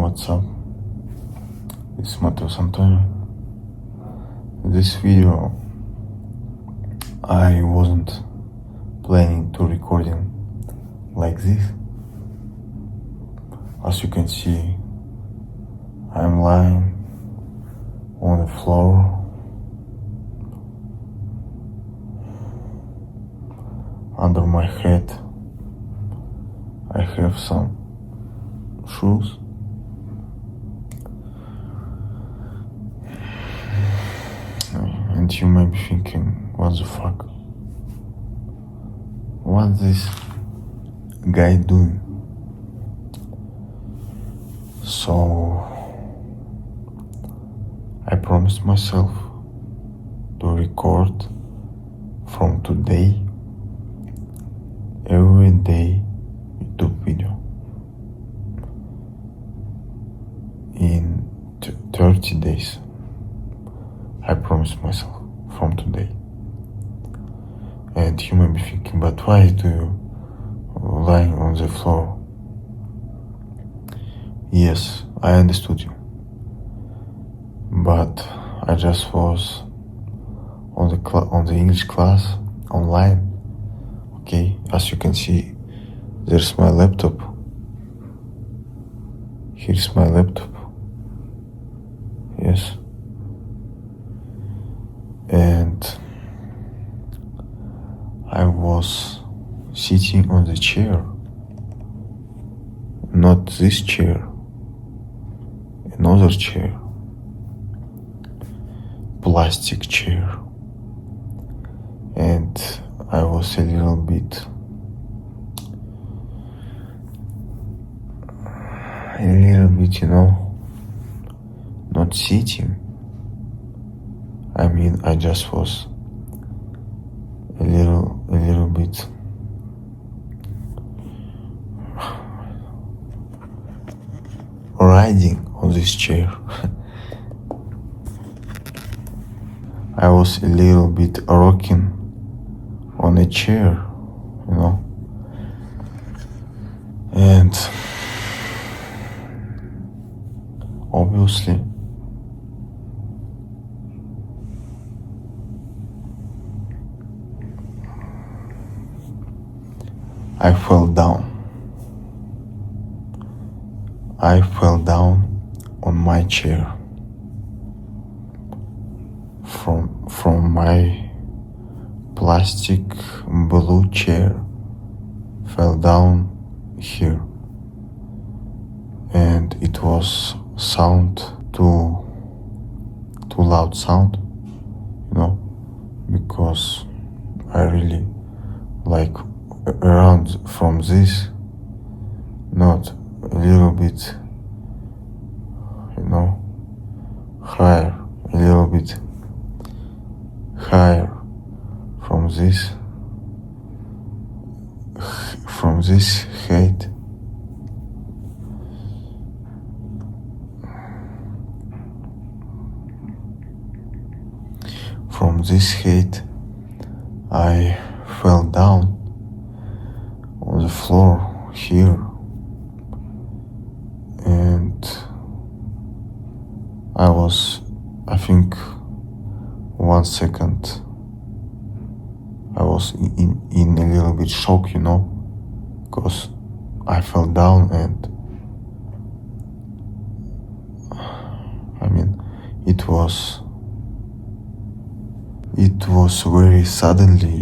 what's up? It's Matheus Antonio. This video I wasn't planning to recording like this. As you can see, I'm lying on the floor. Under my head I have some shoes. And you may be thinking, what the fuck? What's this guy doing? So I promised myself to record from today every day YouTube video in 30 days. I promised myself from today. And you may be thinking, but why do you lying on the floor? Yes, I understood you. But I just was on the English class online. Okay, as you can see, there's my laptop. Here's my laptop. Yes. And I was sitting on the chair. Not this chair. Another chair. Plastic chair. And I was a little bit not sitting. I mean, I just was a little bit riding on this chair. I was a little bit rocking on a chair, and obviously I fell down. I fell down on my chair from my plastic blue chair, fell down here, and it was too loud sound, because I really like around from this, not a little bit, higher, a little bit higher from this height. From this height, I fell down on the floor here, and I think 1 second I was in a little bit shock, because I fell down, and I mean, it was very suddenly,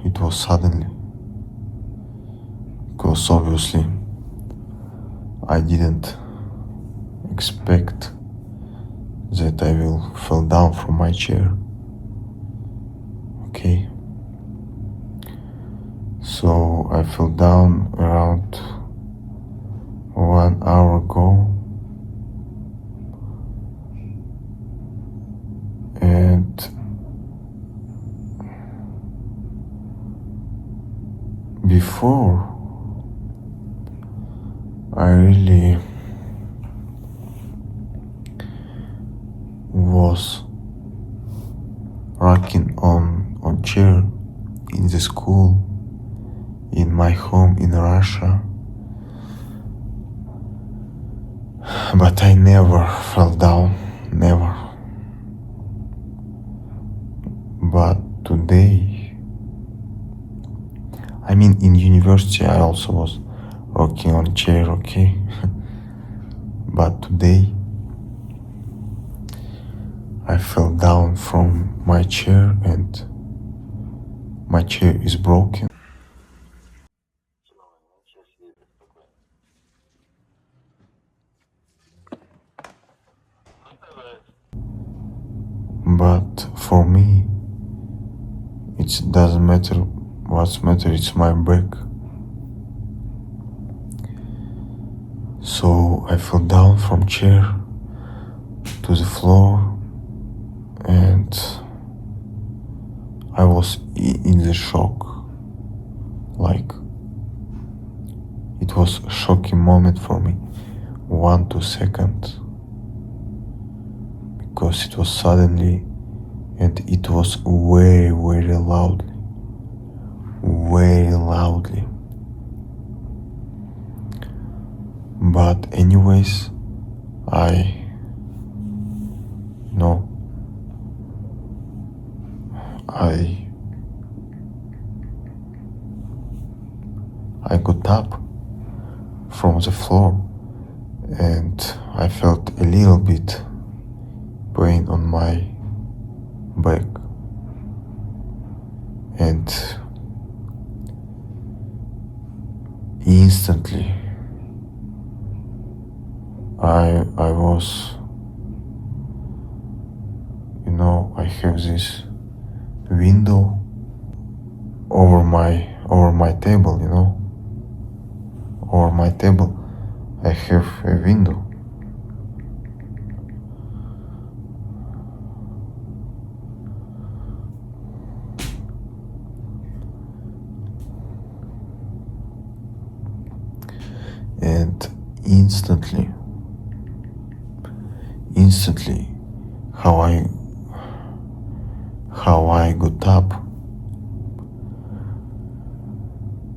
it was suddenly, because obviously I didn't expect that I will fall down from my chair. Okay, so I fell down around 1 hour ago, and before I really was rocking on chair in the school, in my home in Russia. But I never fell down, never. But today, I mean, in university I also was rocking on a chair, okay? But today, I fell down from my chair and my chair is broken. But for me, it doesn't matter what's matter, it's my back. So I fell down from chair to the floor and I was in the shock. Like, it was a shocking moment for me, 1-2 seconds, because it was suddenly and it was very, very loudly. Very loudly. But anyways, I got up from the floor and I felt a little bit pain on my back. And instantly I was, I have this window over my table, over my table I have a window. And instantly how I got up,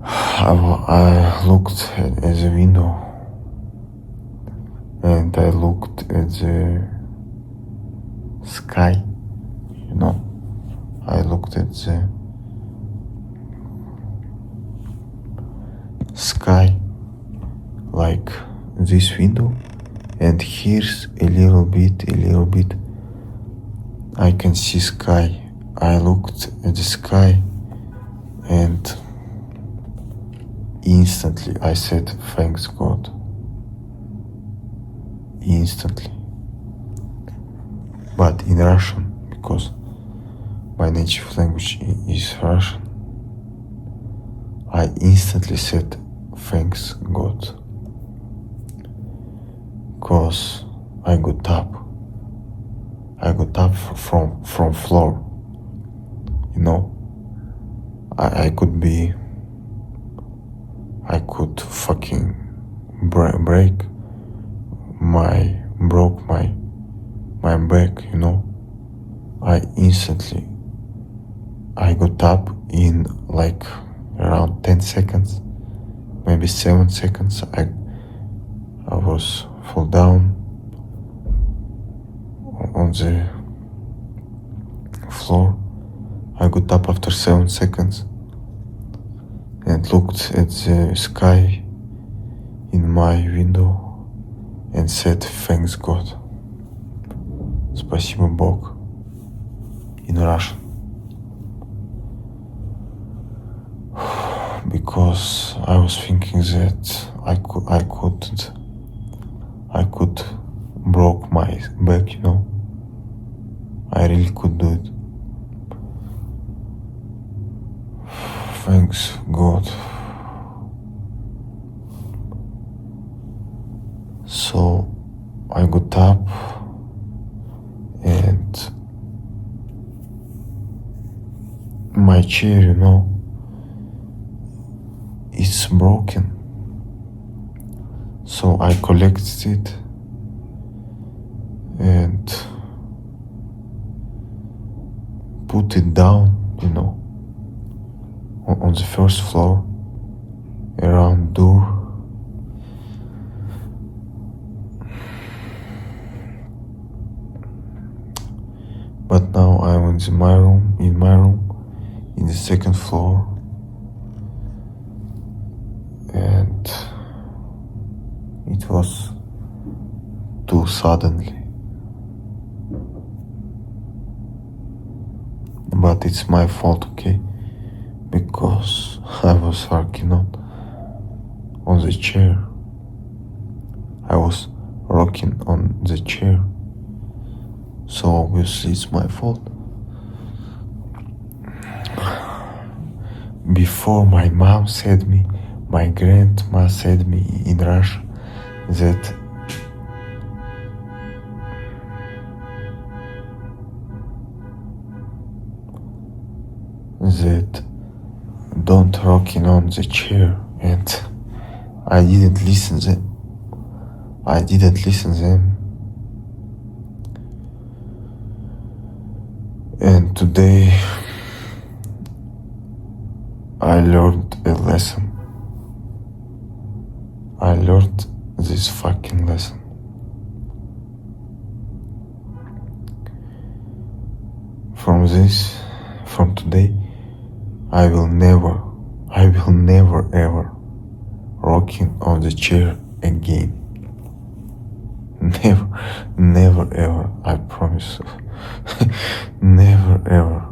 I looked at the window and I looked at the sky, I looked at the sky like this window, and here's a little bit I can see sky. I looked at the sky and instantly I said, thanks God. Instantly. But in Russian, because my native language is Russian, I instantly said, thanks God. Because I got up from floor, I could fucking broke my back, I got up in like around 10 seconds, maybe 7 seconds. I was fall down on the floor. I got up after 7 seconds and looked at the sky in my window and said, thanks God. Спасибо Бог, in Russian. Because I was thinking that I could broke my back, I really could do it. Thanks God. So I got up and my chair, it's broken. So I collected it and put it down, on the first floor around door. But now I'm in my room, in the second floor, and it was too suddenly. But it's my fault, okay? Because I was working on the chair. I was rocking on the chair. So obviously it's my fault. Before my mom said me, my grandma said me in Russia that don't rocking on the chair, and I didn't listen them. And today I learned a lesson. I learned this fucking lesson. From today, I will never ever rocking on the chair again. Never ever, I promise. Never ever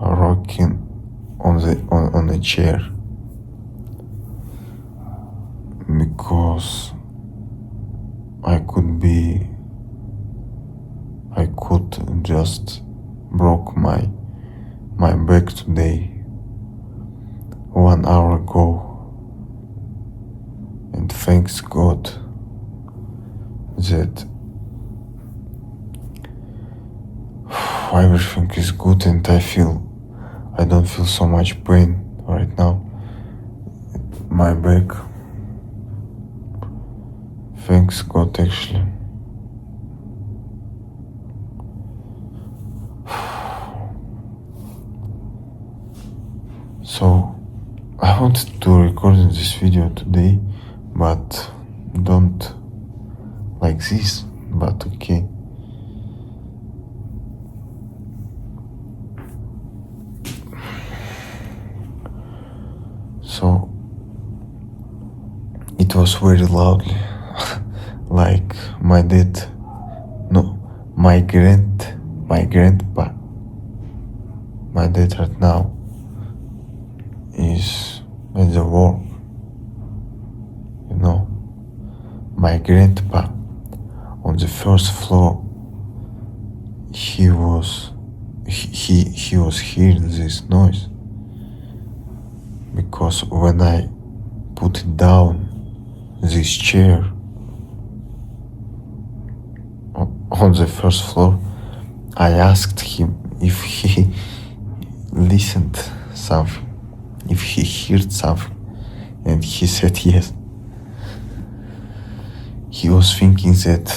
rocking on a chair, because I could just broke my back today 1 hour ago, and thanks God that everything is good, and I don't feel so much pain right now. My back. Thanks God, actually. So I wanted to record this video today, but don't like this, but okay. So it was very loudly, like my dad, no, my grandpa, my dad right now is at the work, you know. My grandpa on the first floor, he was hearing this noise, because when I put down this chair on the first floor, I asked him if he listened something, if he heard something, and he said yes. He was thinking that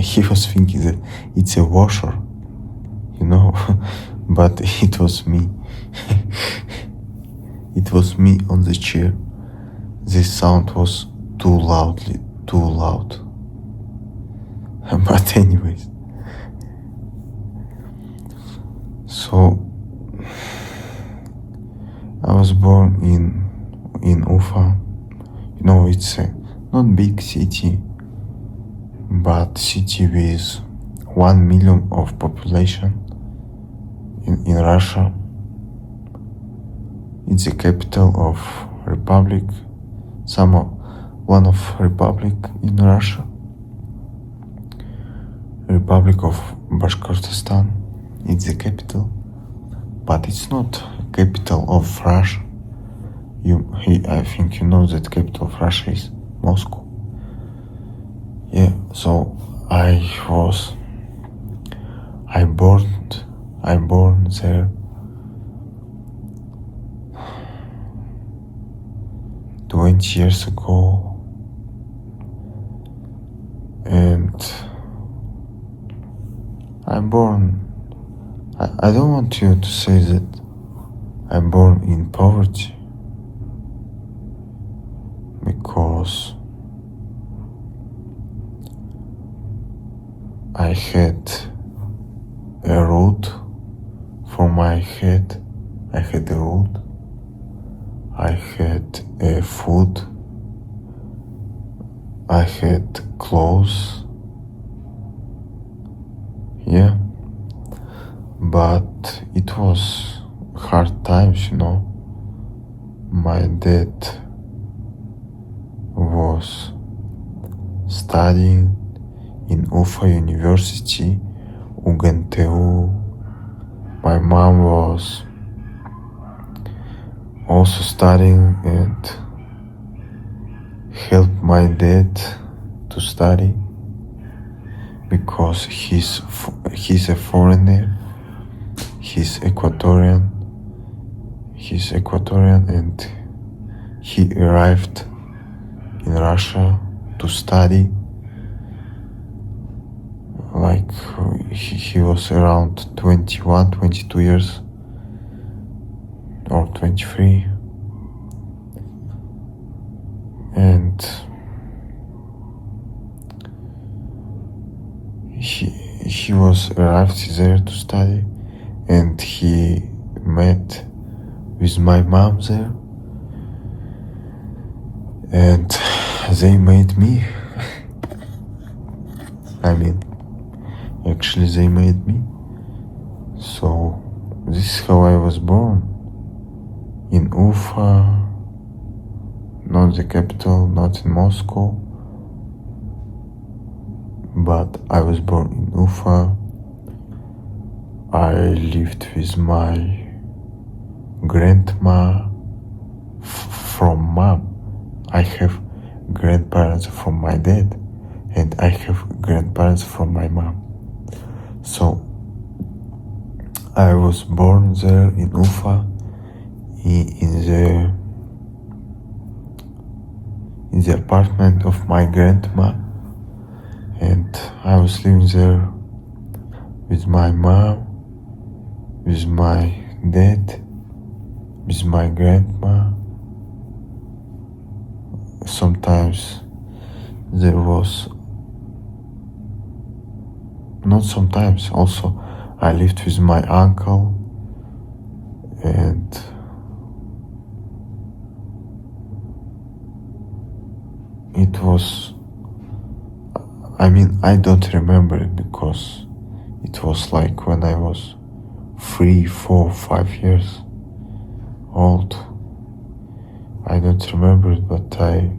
he was thinking that it's a washer, you know, but it was me. It was me on the chair. This sound was too loud. But anyways, so I was born in Ufa. You know, it's a not big city, but city with 1 million of population in Russia. It's the capital of Republic, one of Republic in Russia, Republic of Bashkortostan. It's the capital, but it's not capital of Russia. I think you know that capital of Russia is Moscow. Yeah, so I born there. 20 years ago, and I'm born. I don't want you to say that I'm born in poverty. because I had a root for my head. I had a root. I had a food. I had clothes. Yeah. But it was hard times, you know. My dad was studying in Ufa University, UGNTU. My mom was also studying and helped my dad to study because he's a foreigner. He's Ecuadorian and he arrived in Russia to study. Like he was around 21, 22 years or 23, and he was arrived there to study, and he met with my mom there, and they made me. Actually they made me. So this is how I was born, in Ufa, not the capital, not in Moscow, but I was born in Ufa. I lived with my grandma from mom. I have grandparents from my dad, and I have grandparents from my mom. So I was born there in Ufa, in the apartment of my grandma, and I was living there with my mom, with my dad, with my grandma. Sometimes there was, not sometimes, also I lived with my uncle, and it was, I don't remember it because it was like when I was 3, 4, 5 years old. I don't remember it, but I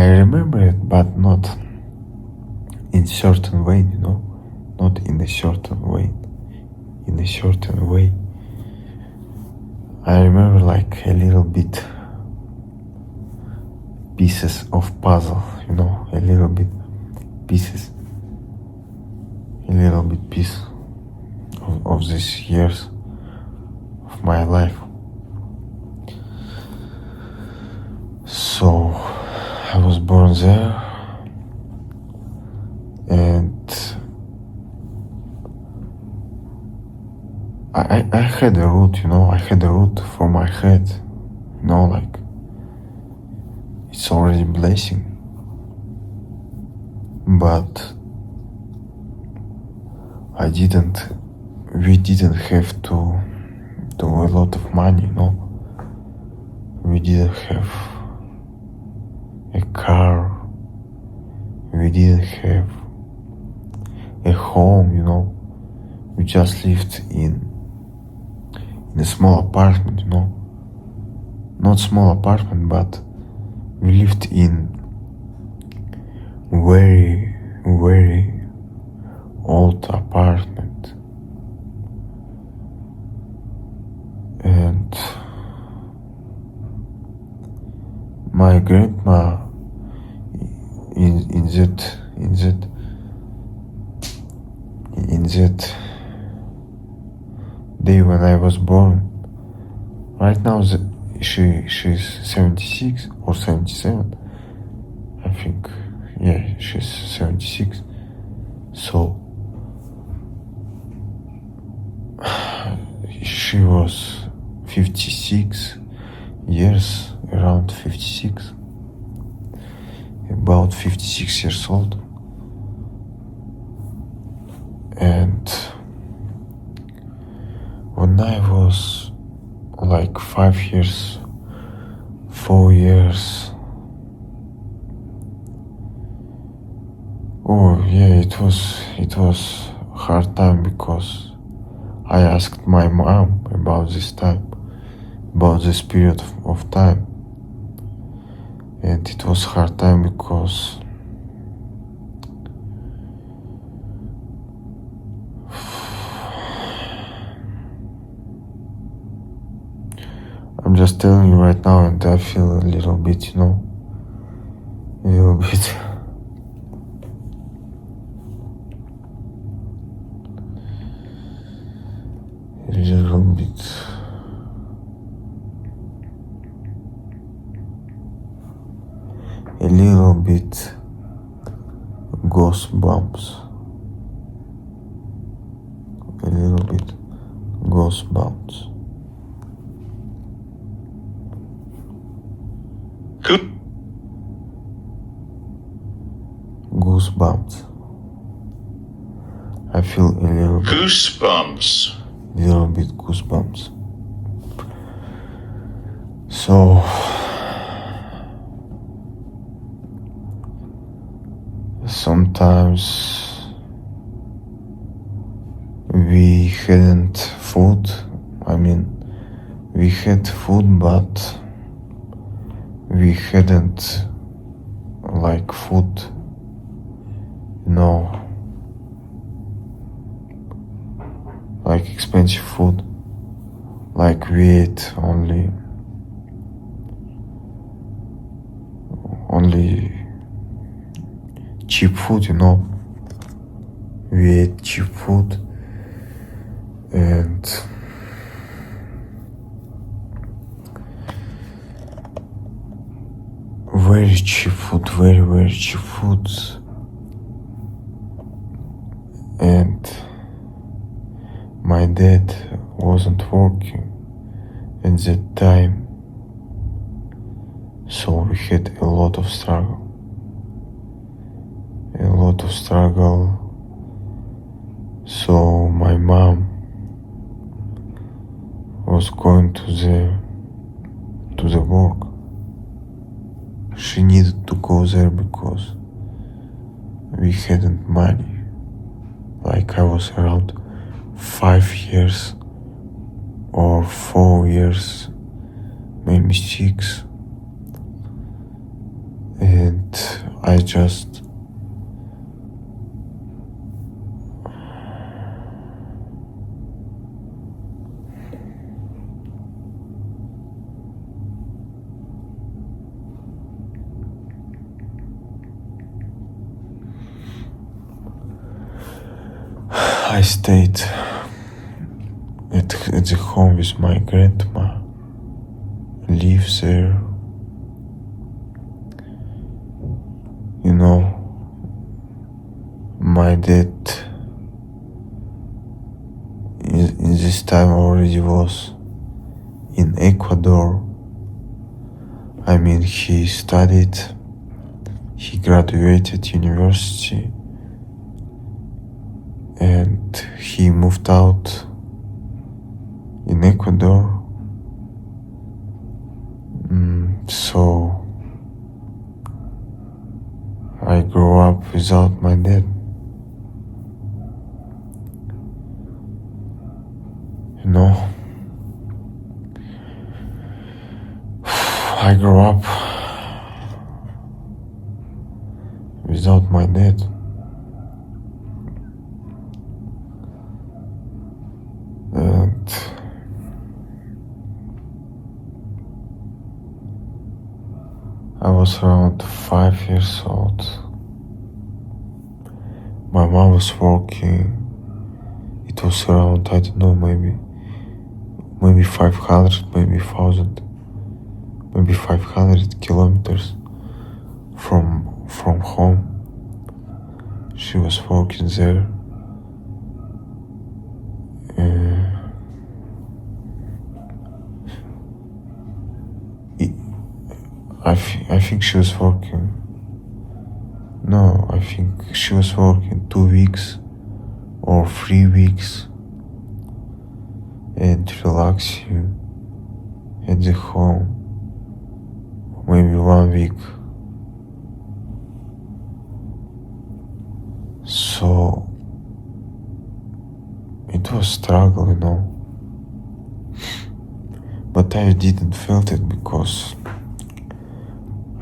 remember it, but not in certain way, you know, not in a certain way. In a certain way, I remember like a little bit pieces of puzzle, you know, a little bit piece of these years of my life. So I was born there, and I had a root, you know, I had a root for my head, you know, like it's already blessing. But we didn't have to do a lot of money, you know. We didn't have a car, we didn't have a home, you know. We just lived in a small apartment, you know. Not small apartment, but we lived in very, very old apartment. And my grandma in that day when I was born, right now she's 76 or 77, I think. Yeah, she's 76. So she was 56 years, around 56, about 56 years old. And when I was like 5 years, 4 years, oh yeah, it was hard time because I asked my mom about this time, about this period of time, and it was hard time because I'm just telling you right now, and I feel a little bit, a little bit. A little bit. A little bit goosebumps. A little bit goosebumps. Goosebumps. I feel a little bit. Goosebumps. Little bit goosebumps. So sometimes we hadn't food. I mean, we had food, but we hadn't like food, like expensive food. Like we ate only cheap food, We ate cheap food and very cheap food, very, very cheap food. And my dad wasn't working at that time, so we had a lot of struggle. So my mom was going to the work. She needed to go there because we hadn't money. Like I was around 5 years or 4 years, maybe 6. And I just I stayed at the home with my grandma, lives there. My dad in this time already was in Ecuador. I mean, he studied, he graduated university, and he moved out in Ecuador. So I grew up without my dad. I grew up without my dad. And I was around 5 years old. My mom was working. It was around, I don't know, maybe 500, maybe 1,000, maybe 500 kilometers from home. She was working there. I think she was working. No, I think she was working 2 weeks or 3 weeks and relax you at the home. Maybe 1 week. So it was struggle, you know. But I didn't felt it because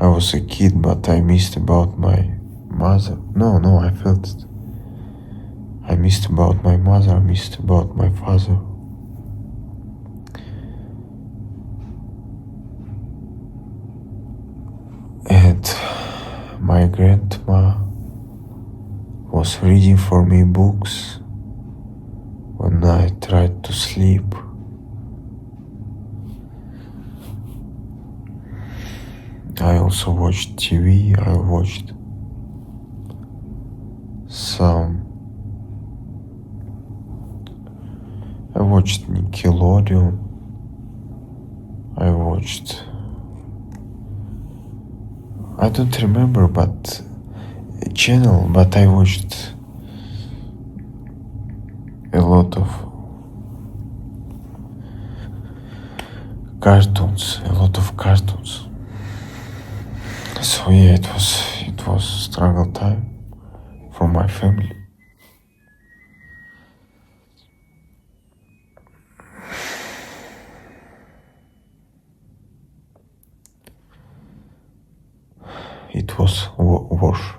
I was a kid, but I missed about my mother. No, I felt it. I missed about my mother, I missed about my father. And my grandma was reading for me books when I tried to sleep. I also watched TV, I watched Nickelodeon, I don't remember but a channel, but I watched a lot of cartoons. So yeah, it was struggle time for my family. It was wash.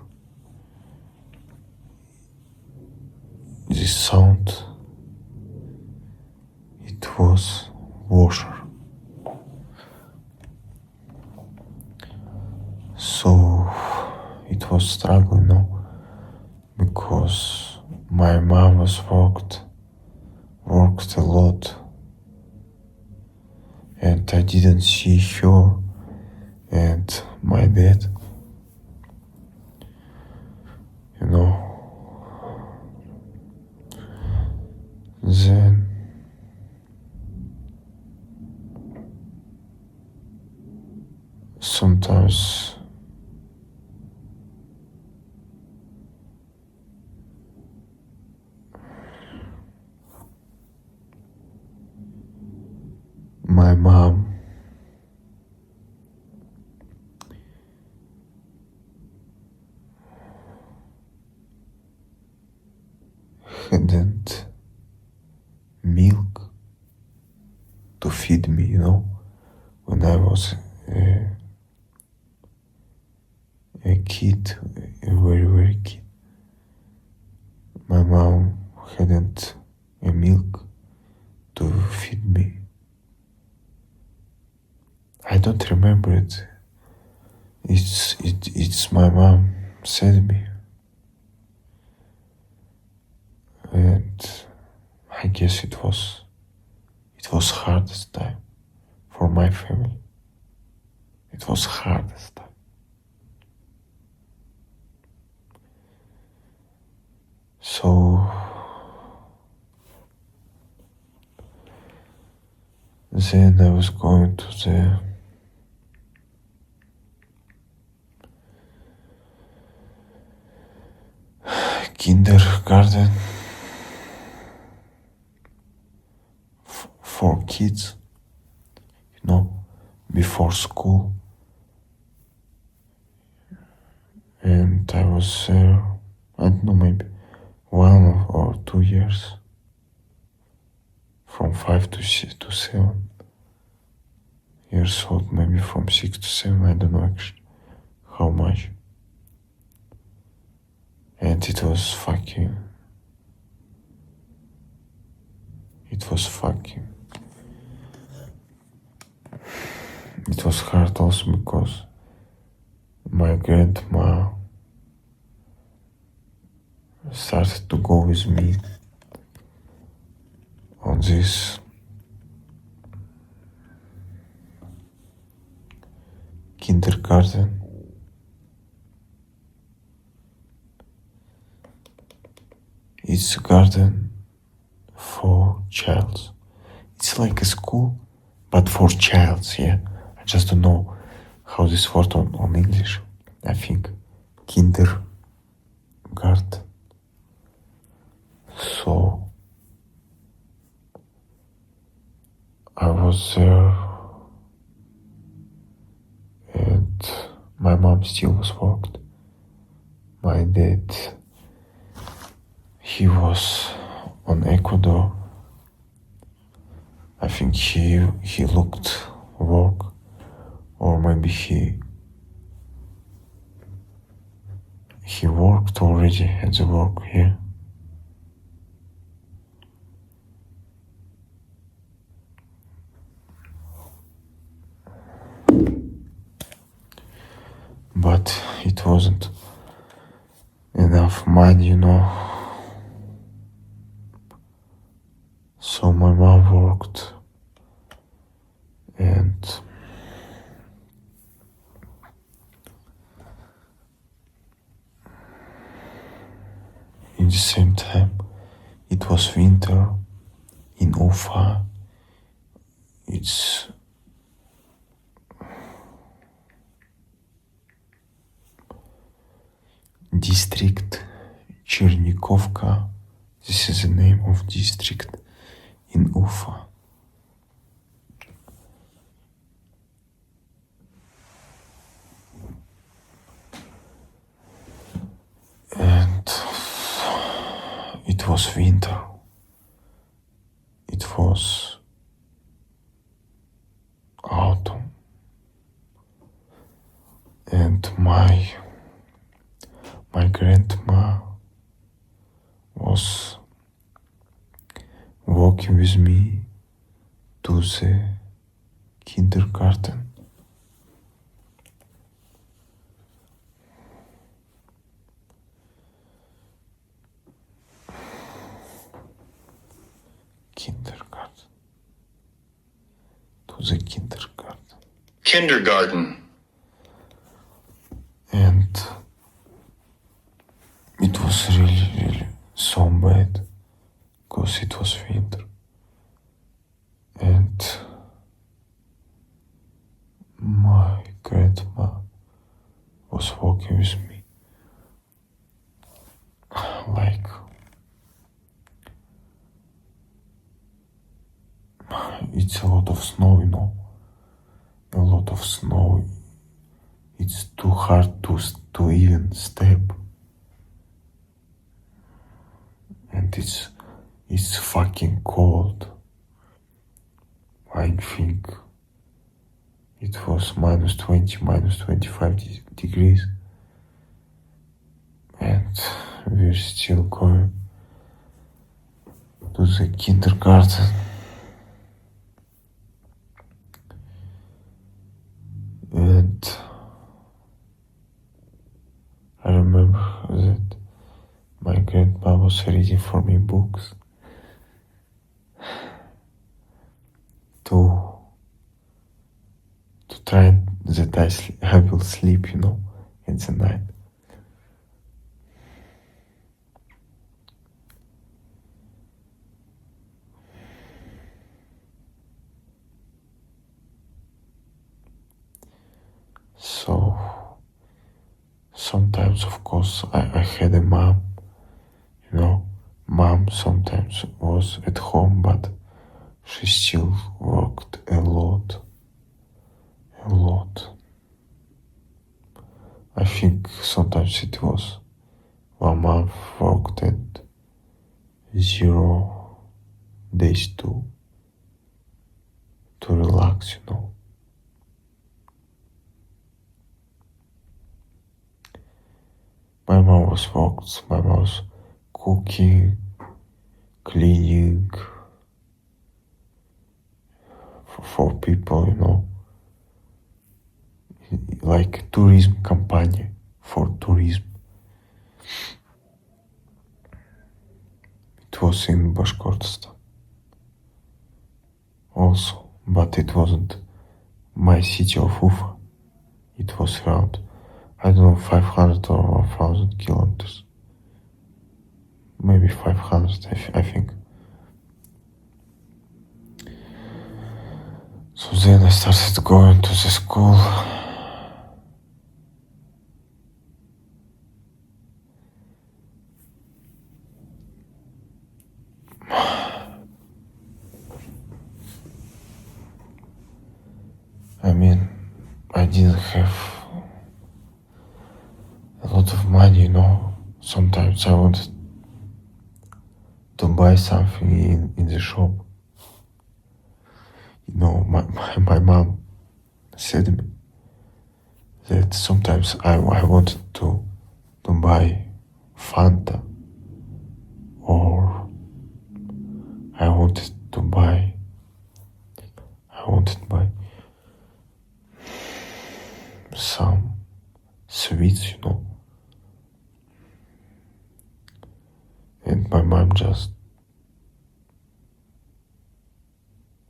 This sound, it was washer. So it was struggle, you know, because my mom was worked a lot, and I didn't see her and my dad, you know. Then sometimes my mom hadn't milk to feed me, you know, when I was a kid, a very kid. My mom hadn't a milk to feed me. I don't remember it. It's my mom said me, and I guess it was hardest time for my family. It was hardest time. So then I was going to the kindergarten for kids, you know, before school. And I was there, I don't know, maybe 1 or 2 years, from 5 to 7 years old, maybe from 6 to 7, I don't know actually how much. And it was fucking. It was hard also because my grandma started to go with me on this kindergarten. It's a garden for childs. It's like a school, but for childs, yeah. I just don't know how this word on English? I think kindergarten. So I was there, and my mom still was worked. My dad, he was on Ecuador. I think he looked work, or maybe he worked already at the work here. But it wasn't enough money, So my mom worked, and in the same time it was winter in Ufa. It's district Chernikovka. This is the name of district in Ufa. And it was winter. It was autumn. And my grandma was walking with me to the kindergarten. To the kindergarten. Kindergarten. And it was really so bad because it was winter. And my grandma was walking with me. Like it's a lot of snow, a lot of snow. It's too hard to even step. And it's fucking cold. I think it was -20, -25 degrees. And we're still going to the kindergarten. And I remember that my grandma was reading for me books to try that I will sleep, in the night. So sometimes, of course, I had a mom. Mom sometimes was at home, but she still worked a lot. I think sometimes it was 1 month worked and 0 days to relax, My mom was worked, my mom was cooking, cleaning for people, like tourism company for tourism. It was in Bashkortostan also, but it wasn't my city of Ufa. It was around, 500 or 1,000 kilometers. Maybe 500, I think. So then I started going to the school, didn't have a lot of money, Sometimes I wanted to buy something in the shop. My mom said to me that sometimes I wanted to buy Fanta, or I wanted to buy some sweets, and my mom just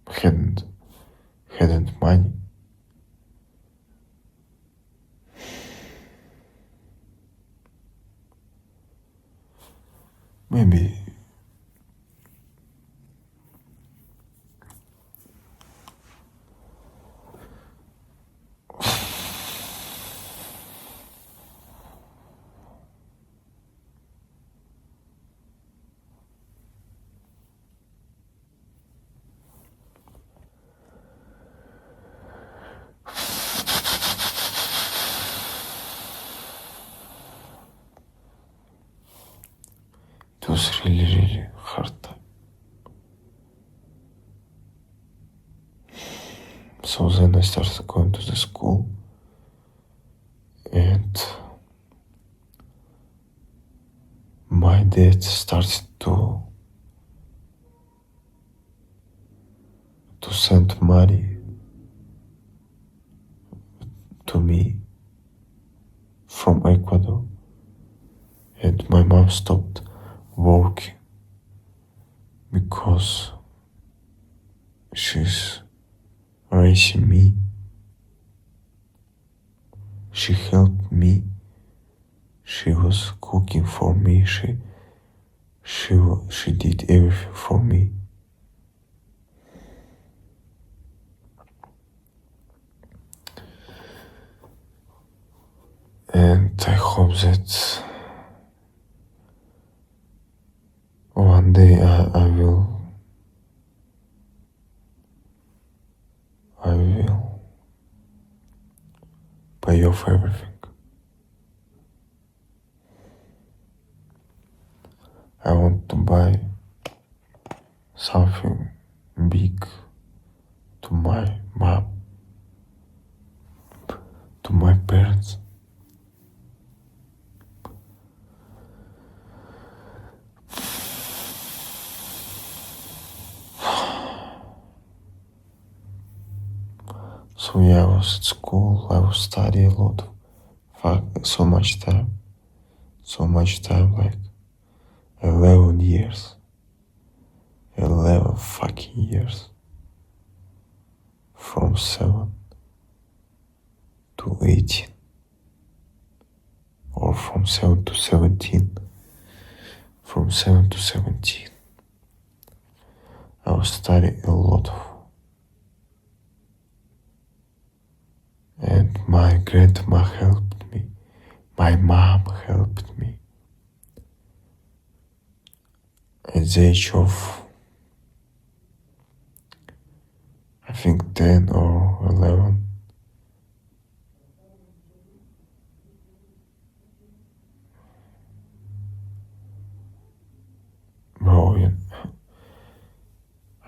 hadn't money. Maybe it was really, really hard time. So then I started going to the school, and my dad started to send money to me from Ecuador, and my mom stopped working because she's raising me. She helped me. She was cooking for me. She did everything for me. And I hope that one day I will pay off everything. I want to buy something big to my mom, to my parents. So yeah, I was at school, I was studying a lot. So much time, like 11 years. 11 fucking years. From 7 to 18. Or from 7 to 17. From 7 to 17. I was studying a lot. And my grandma helped me. My mom helped me. At the age of, I think, 10 or 11. Bro,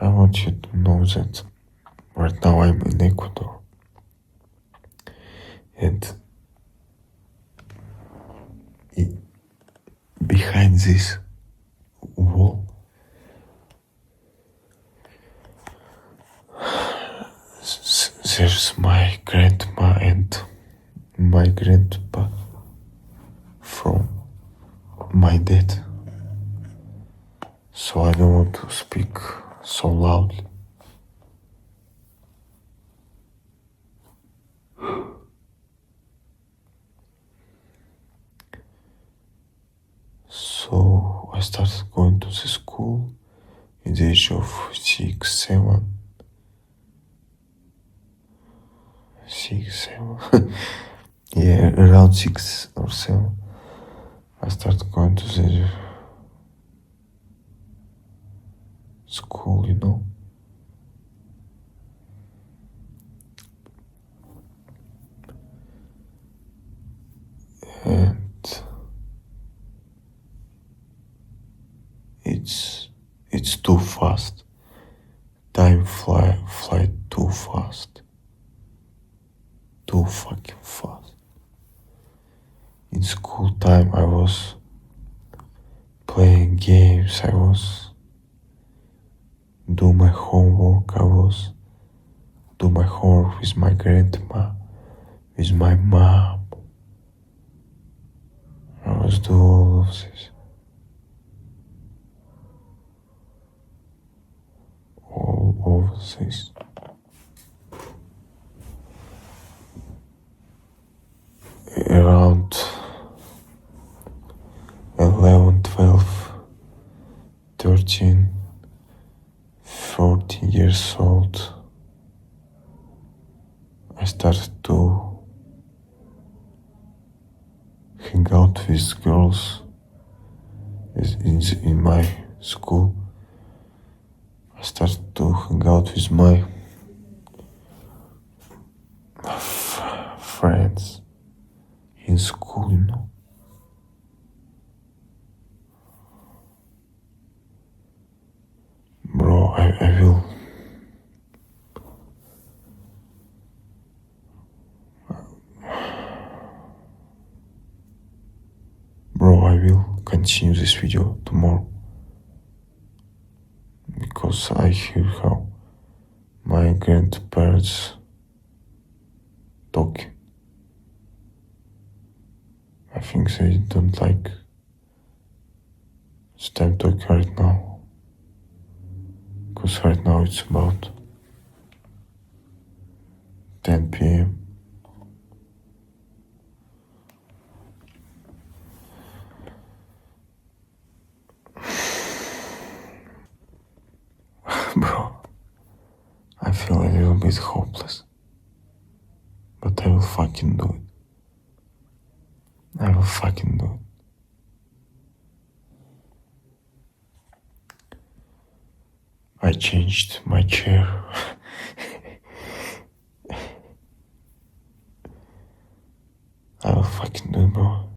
I want you to know that right now I'm in Ecuador. And behind this wall, there's my grandma and my grandpa from my dad. So I don't want to speak so loudly. So I started going to the school at the age of 6, 7. 6, 7. Yeah, around 6 or 7. I started going to the school, it's too fast. Time fly too fast. Too fucking fast. In school time I was playing games, I was do my homework, I was do my homework with my grandma, with my mom. I was do all of this. All of this. Around 11, 12, 13, 14 years old, I started to hang out with girls in my school. I started to hang out with my friends in school, you know. Bro, I will continue this video tomorrow because I hear how my grandparents talk. I think they don't like it's time to talk right now because right now it's about 10 p.m. Bro, I feel a little bit hopeless, but I will fucking do it. I will fucking do it. I changed my chair. I will fucking do it, bro.